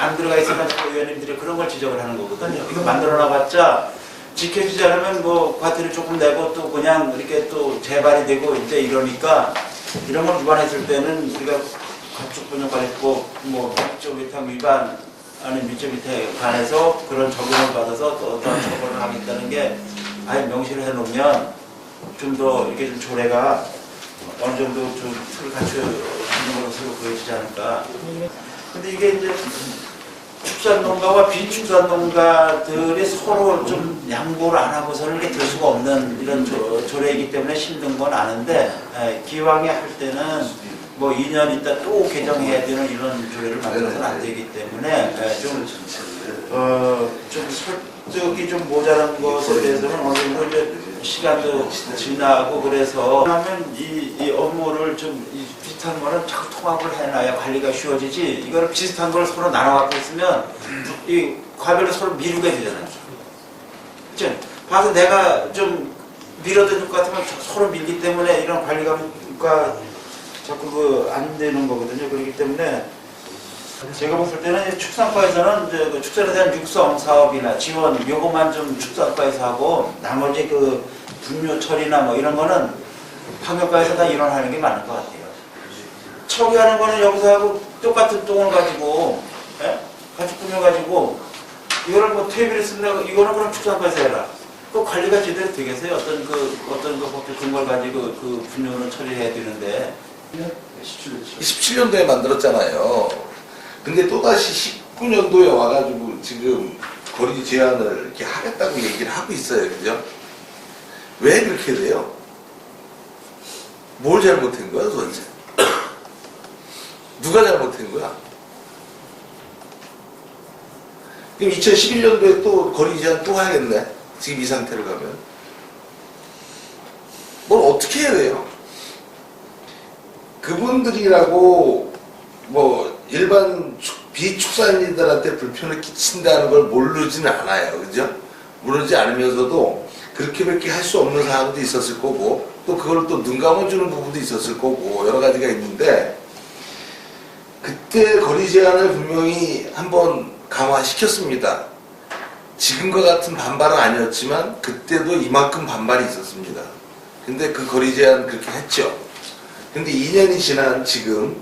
안 들어가 있으면 의원님들이 그런 걸 지적을 하는 거거든요. 이거 만들어놔봤자 지켜지지 않으면 뭐 과태료 조금 내고 또 그냥 이렇게 또 재발이 되고 이제 이러니까 이런 걸 위반했을 때는 우리가 가축분양관리법 뭐 밀접위탁 위반 아니 밀접위탁에 관해서 그런 적용을 받아서 또 어떤 처벌을 하겠다는 게 아예 명시를 해놓으면 좀 더 이렇게 좀 조례가 어느 정도 좀 틀을 갖추는 것으로 보여지지 않을까. 근데 이게 이제 축산농가와 비축산농가들이 서로 좀 양보를 안 하고서는 이게 될 수가 없는 이런 조례이기 때문에 힘든 건 아는데 기왕에 할 때는 뭐 2년 있다 또 개정해야 되는 이런 조례를 만들어서는 안 되기 때문에 좀 설득이 좀 모자란 것에 대해서는 어느 정도 이제 시간도 지나고 그래서 하면 이 업무를 좀 비슷한 거는 자꾸 통합을 해놔야 관리가 쉬워지지 이거를 비슷한 걸 서로 나눠 갖고 있으면 이 과별로 서로 미루게 되잖아요. 그치? 봐서 내가 좀 밀어드릴 것 같으면 서로 밀기 때문에 이런 관리가 자꾸 안 되는 거거든요. 그렇기 때문에 제가 봤을 때는 축산과에서는 이제 그 축산에 대한 육성 사업이나 지원 요것만 좀 축산과에서 하고 나머지 그 분뇨 처리나 뭐 이런 거는 환경과에서 다 일원하는 게 맞는 것 같아요. 처리하는 거는 여기서 하고 똑같은 똥을 가지고 가축 분뇨 가지고 이거를 뭐 퇴비를 쓴다고 이거는 그럼 축산과에서 해라. 그 관리가 제대로 되겠어요? 어떤 그 법적 근거를 가지고 그 분뇨는 처리해야 되는데 17년도에 만들었잖아요. 근데 또다시 19년도에 와가지고 지금 거리 제한을 이렇게 하겠다고 얘기를 하고 있어요. 그죠? 왜 그렇게 돼요? 뭘 잘못한 거야 도대체? 누가 잘못한 거야? 그럼 2011년도에 또 거리 제한 또 하겠네? 지금 이 상태로 가면. 뭘 어떻게 해야 돼요? 그분들이라고 뭐 일반 비축산인들한테 불편을 끼친다는 걸 모르지는 않아요. 그죠? 모르지 않으면서도 그렇게밖에 할 수 없는 사항도 있었을 거고 또 그걸 또 눈 감아주는 부분도 있었을 거고 여러 가지가 있는데 그때 거리 제한을 분명히 한번 강화시켰습니다. 지금과 같은 반발은 아니었지만 그때도 이만큼 반발이 있었습니다. 근데 그 거리 제한 그렇게 했죠. 근데 2년이 지난 지금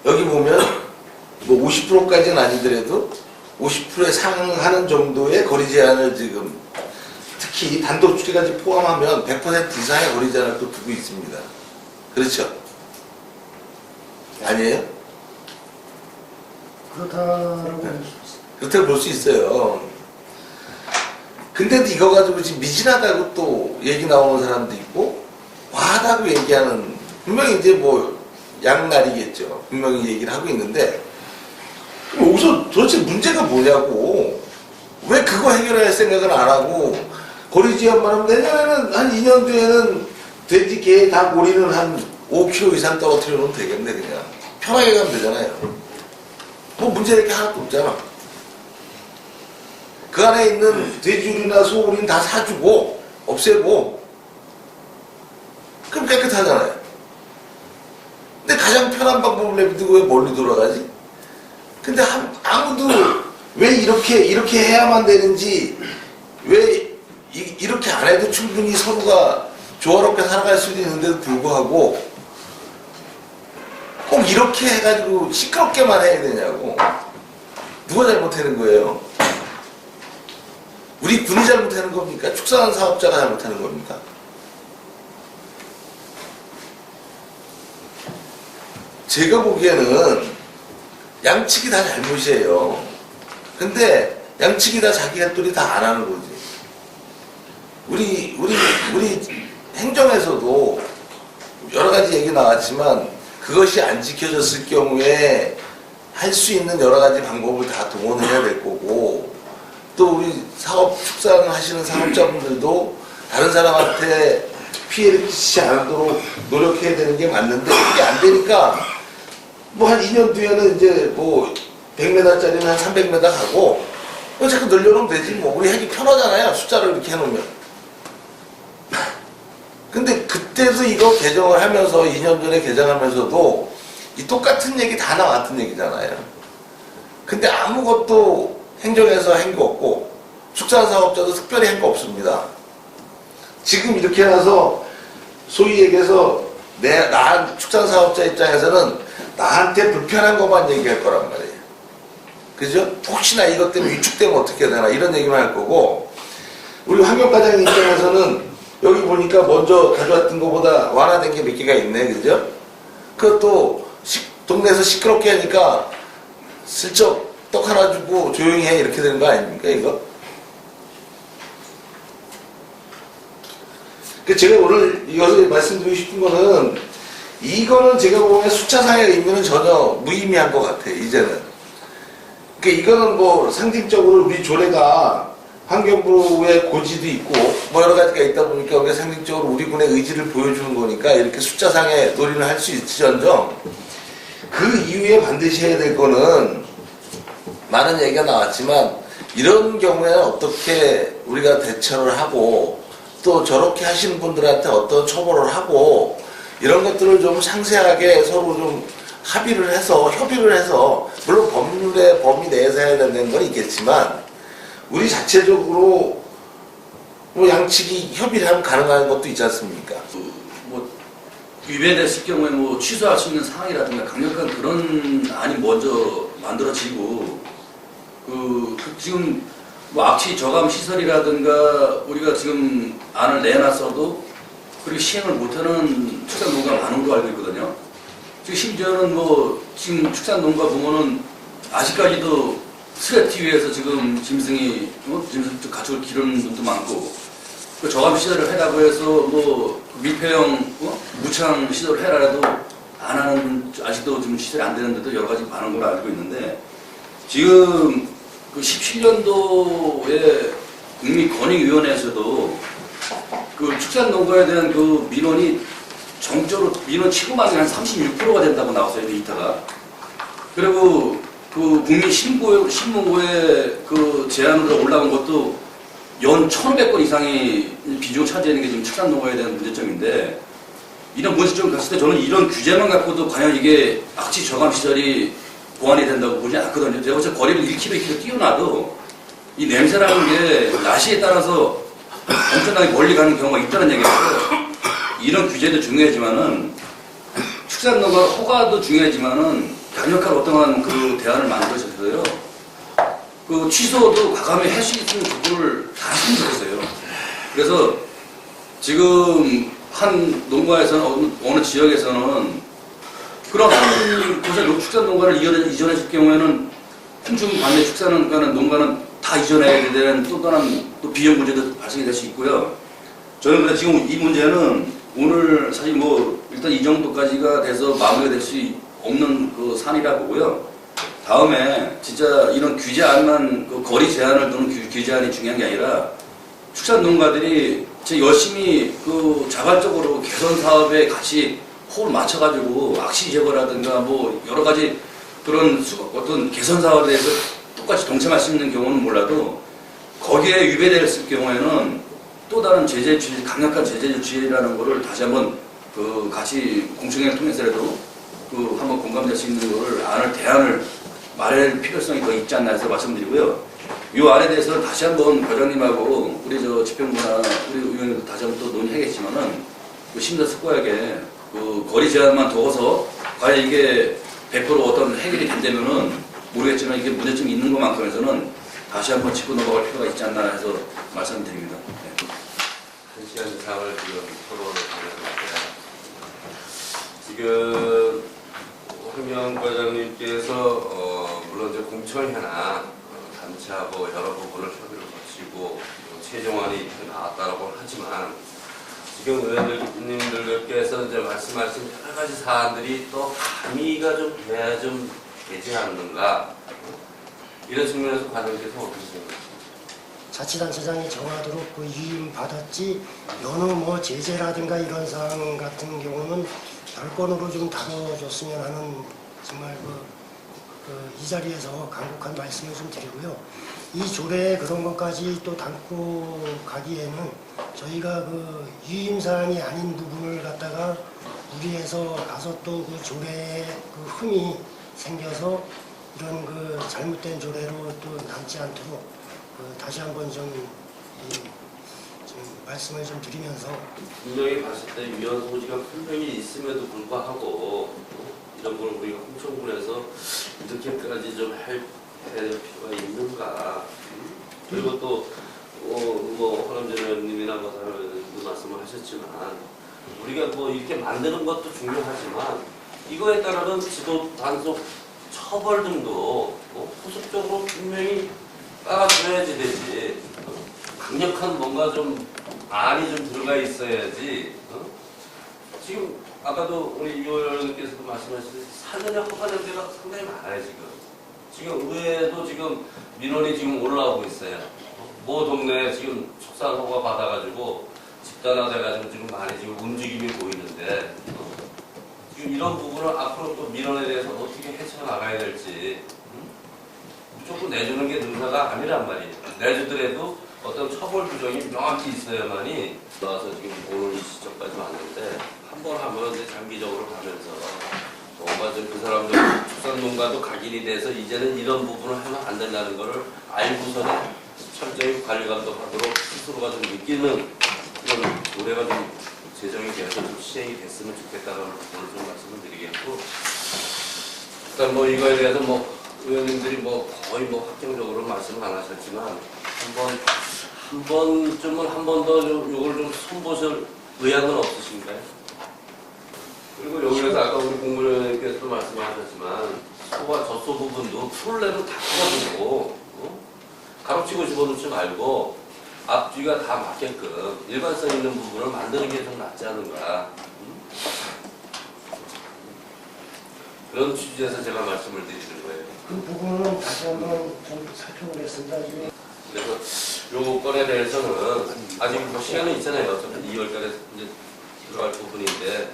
여기 보면 뭐 50%까지는 아니더라도 50%에 상하는 정도의 거리 제한을 지금 특히 단독 주택까지 포함하면 100% 이상의 거리 제한을 또 두고 있습니다. 그렇죠? 아니에요? 그렇다고 볼 수 있어요. 근데 이거 가지고 지금 미진하다고 또 얘기 나오는 사람도 있고 과하다고 얘기하는 분명히 이제 뭐 양날이겠죠. 분명히 얘기를 하고 있는데 여기서 도대체 문제가 뭐냐고 왜 그거 해결할 생각은 안 하고 거리 제한만 하면 내년에는 한 2년 뒤에는 돼지 개 다 고리는 한 5kg 이상 떨어뜨려 놓으면 되겠네. 그냥 편하게 가면 되잖아요. 뭐 문제 이렇게 하나도 없잖아. 그 안에 있는 돼지우리나 소우리는 다 사주고 없애고 그럼 깨끗하잖아요. 근데 가장 편한 방법을 내비두고 왜 멀리 돌아가지? 근데 아무도 왜 이렇게 해야만 되는지 왜 이렇게 안 해도 충분히 서로가 조화롭게 살아갈 수도 있는데도 불구하고 꼭 이렇게 해가지고 시끄럽게만 해야 되냐고. 누가 잘못하는 거예요? 우리 군이 잘못하는 겁니까? 축산한 사업자가 잘못하는 겁니까? 제가 보기에는 양측이 다 잘못이에요. 근데 양측이 다 자기 할 도리 다 안 하는 거지. 우리 행정에서도 여러 가지 얘기 나왔지만 그것이 안 지켜졌을 경우에 할 수 있는 여러 가지 방법을 다 동원해야 될 거고 또 우리 축산 하시는 사업자분들도 다른 사람한테 피해를 끼치지 않도록 노력해야 되는 게 맞는데 그게 안 되니까 뭐 한 2년 뒤에는 이제 뭐 100m짜리는 한 300m 가고 자꾸 늘려놓으면 되지 뭐. 우리 하기 편하잖아요. 숫자를 이렇게 해놓으면. 근데 그때도 이거 개정을 하면서 2년 전에 개정하면서도 이 똑같은 얘기 다 나왔던 얘기잖아요. 근데 아무것도 행정에서 한 거 없고 축산사업자도 특별히 한 거 없습니다. 지금 이렇게 해서 소위 얘기해서 나 축산사업자 입장에서는 나한테 불편한 것만 얘기할 거란 말이에요. 그죠? 혹시나 이것 때문에 위축되면 어떻게 되나 이런 얘기만 할 거고, 우리 환경과장 입장에서는 여기 보니까 먼저 가져왔던 것보다 완화된 게 몇 개가 있네. 그죠? 그것도 동네에서 시끄럽게 하니까 슬쩍 떡 하나 주고 조용히 해 이렇게 되는 거 아닙니까 이거? 제가 오늘 여기서 말씀드리고 싶은 거는, 이거는 제가 보면 숫자상의 의미는 전혀 무의미한 것 같아요 이제는. 이거는 뭐 상징적으로 우리 조례가 환경부의 고지도 있고 뭐 여러 가지가 있다 보니까 우리가 상징적으로 우리 군의 의지를 보여주는 거니까 이렇게 숫자상의 논의를 할 수 있을지언정, 그 이후에 반드시 해야 될 거는, 많은 얘기가 나왔지만 이런 경우에는 어떻게 우리가 대처를 하고 또 저렇게 하시는 분들한테 어떤 처벌을 하고, 이런 것들을 좀 상세하게 서로 좀 합의를 해서, 협의를 해서, 물론 법률의 범위 내에서 해야 된다는 건 있겠지만 우리 자체적으로 뭐 양측이 협의를 하면 가능한 것도 있지 않습니까? 뭐 위배됐을 경우에 뭐 취소할 수 있는 상황이라든가 강력한 그런 안이 먼저 만들어지고, 지금 뭐 악취 저감 시설이라든가 우리가 지금 안을 내놨어도 그리고 시행을 못하는 축산농가가 많은 걸로 알고 있거든요. 지금 심지어는 뭐 지금 축산농가 보면은 아직까지도 스레티 위에서 지금 짐승이 가축을 기르는 분도 많고, 그 저감 시설을 해라고 해서 뭐 밀폐형 무창 시설을 해라라도 안 하는, 아직도 좀 시설이 안 되는데도 여러 가지 많은 걸로 알고 있는데, 지금 그 17년도에 국민권익위원회에서도 그 축산농가에 대한 그 민원이 정적으로 민원 치고만이 한 36%가 된다고 나왔어요, 데이터가. 그리고 그 국민신문고에 그 제안으로 올라온 것도 연 1,500건 이상이 비중을 차지하는 게 지금 축산농가에 대한 문제점인데, 이런 문제점 갔을 때 저는 이런 규제만 갖고도 과연 이게 악취 저감 시설이 보완이 된다고 보지 않거든요. 제가 어차피 거리를 1km, 2km 뛰어나도 이 냄새라는 게 날씨에 따라서 엄청나게 멀리 가는 경우가 있다는 얘기예요. 이런 규제도 중요하지만은 축산농가 허가도 중요하지만은 강력한 어떠한 그 대안을 만들어서요. 그 취소도 과감히 할 수 있는 부분을 다 했으면 좋겠어요. 그래서 지금 한 농가에서는 어느 지역에서는 그런 한 곳에 축산농가를 이전해줄 경우에는 품종 반대 축산농가는 다 이전해야 되는 또 다른 또 비용 문제도 발생이 될 수 있고요. 저는 그래서 지금 이 문제는 오늘 사실 뭐 일단 이 정도까지가 돼서 마무리가 될 수 없는 그 산이라 보고요. 다음에 진짜 이런 규제안만 그 거리 제한을 두는 규제안이 중요한 게 아니라 축산농가들이 진짜 열심히 그 자발적으로 개선 사업에 같이 호흡을 맞춰가지고 악취 제거라든가 뭐 여러 가지 그런 어떤 개선 사업에 대해서 똑같이 동참할 수 있는 경우는 몰라도 거기에 위배됐을 경우에는 또 다른 제재 주의, 강력한 제재 주의라는 거를 다시 한번 그 같이 공청회를 통해서라도 그 한번 공감될 수 있는 거를 대안을 마련할 필요성이 더 있지 않나 해서 말씀드리고요. 이 안에 대해서는 다시 한번 과장님하고 우리 저 집행부나 우리 의원님도 다시 한번 또 논의하겠지만은 그 심사숙고하게 그 거리 제한만 둬서 과연 이게 100% 어떤 해결이 된다면은 모르겠지만 이게 문제점이 있는 것만큼에서는 다시 한번 짚고 넘어갈 필요가 있지 않나 해서 말씀드립니다. 네. 1시간 이상을 지금 토론을 진행합니다. 지금 황명 과장님께서 물론 이제 공청회나 단체하고 여러 부분을 협의를 거치고 최종안이 나왔다라고 하지만 지금 의원님들께서 이제 말씀하신 여러 가지 사안들이 또 가미가 좀 돼야 좀 되지 않는가, 이런 측면에서 과장님께서 어떻게 생각하십니까? 자치단체장이 정하도록 그 위임 받았지 여느 뭐 제재라든가 이런 사항 같은 경우는 별건으로 좀 다뤄줬으면 하는 정말 이 자리에서 간곡한 말씀을 좀 드리고요. 이 조례에 그런 것까지 또 담고 가기에는 저희가 그 위임 사항이 아닌 부분을 갖다가 무리해서 가서 또 그 조례에 그 흠이 생겨서 이런 그 잘못된 조례로 또 남지 않도록 다시 한번 좀 말씀을 좀 드리면서 분명히 봤을 때 위헌 소지가 분명히 있음에도 불구하고 이런 걸 우리가 공청분에서 이렇게까지 좀 해야 될 필요가 있는가. 그리고 또 허남전 의원님이나 뭐 다른 의원님도 말씀을 하셨지만 우리가 뭐 이렇게 만드는 것도 중요하지만 이거에 따르는 지도 단속 처벌 등도 후속적으로 분명히 따라줘야지 되지. 강력한 뭔가 좀 안이 좀 들어가 있어야지. 지금 아까도 우리 이 의원님께서도 말씀하셨듯이 사전에 허가된 데가 상당히 많아요 지금 의회도 지금 민원이 지금 올라오고 있어요. 모 동네에 지금 축산 허가 받아가지고 집단화돼가지고 지금 많이 지금 움직임이 보이는데 지금 이런 부분을 앞으로 또 민원에 대해서 어떻게 헤쳐나가야 될지 무조건 내주는 게 능사가 아니란 말이에요. 내주더라도 어떤 처벌 규정이 명확히 있어야만이 나와서 지금 오늘 이 시점까지 왔는데 한 번 하면 이제 장기적으로 가면서 뭔가 좀 그 사람들 축산농가도 각인이 돼서 이제는 이런 부분을 하면 안 된다는 거를 알고서는 철저히 관리 감독하도록 스스로가 좀 느끼는 그런 노래가 좀 제정이 되어서 좀 시행이 됐으면 좋겠다는 부분을 좀 말씀을 드리겠고 일단 뭐 이거에 대해서 뭐 의원님들이 뭐 거의 뭐 확정적으로 말씀을 안 하셨지만 한 번쯤은 한 번 더 요걸 좀 손보실 의향은 없으신가요? 그리고 여기에서 아까 우리 공무원님께서도 말씀하셨지만 소와 젖소 부분도 풀내로 다 풀어주고 가로치고 집어넣지 말고 앞뒤가 다 맞게끔 일관성 있는 부분을 만드는 게 좀 낫지 않은가 그런 취지에서 제가 말씀을 드리는 거예요. 그 부분은 다시 한번 좀 살펴보겠습니다. 그래서 요 건에 대해서는 아직 뭐 시간은 있잖아요. 어차피 2월달에 이제 들어갈 부분인데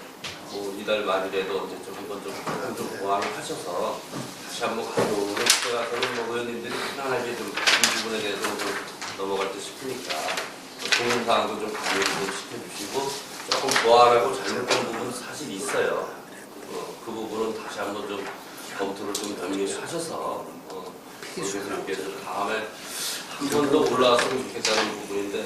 뭐 이달 말일에도 이제 좀 한번 좀 보완을 하셔서 다시 한번 가져오는 그래서는 뭐 의원님들이 편안하게 좀 이 부분에 대해서는 좀 넘어갈 듯 싶으니까 공론 사항도 좀 강의를 좀 시켜주시고 조금 보완하고 잘못된 부분은 사실 있어요. 그 부분은 다시 한번 좀 검토를 좀 면밀히 하셔서 교수님께서 다음에 한 번 더 올라왔으면 좋겠다는 부분인데